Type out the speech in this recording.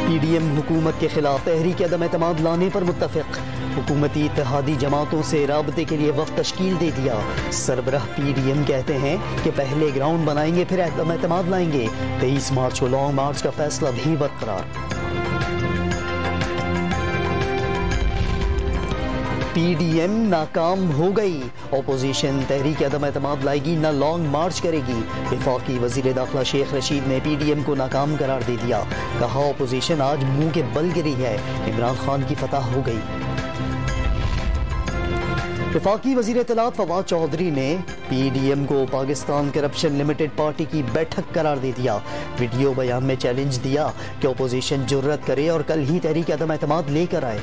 PDM हुकूमत के खिलाफ तहरीक अदम एतमाद लाने पर मुत्तफिक। हुकूमती इत्तेहादी जमातों से राबते के लिए वक्त तश्कील दे दिया। सरबराह पीडीएम कहते हैं कि पहले ग्राउंड बनाएंगे फिर अदम एतमाद लाएंगे। 23 मार्च को लॉन्ग मार्च का फैसला भी बरकरार। पीडीएम नाकाम हो गई। अपोजिशन तहरीक अदम एतमाद लाएगी न लॉन्ग मार्च करेगी। वफाकी वजीर दाखिला शेख रशीद ने पीडीएम को नाकाम करार दे दिया। कहा अपोजिशन आज मुंह के बल गिरी है। इमरान खान की फतह हो गई। वफाकी वजीर इत्तलात फवाद चौधरी ने पीडीएम को पाकिस्तान करप्शन लिमिटेड पार्टी की बैठक करार दे दिया। वीडियो बयान में चैलेंज दिया कि अपोजिशन जुर्रत करे और कल ही तहरीक अदम एतमाद लेकर आए।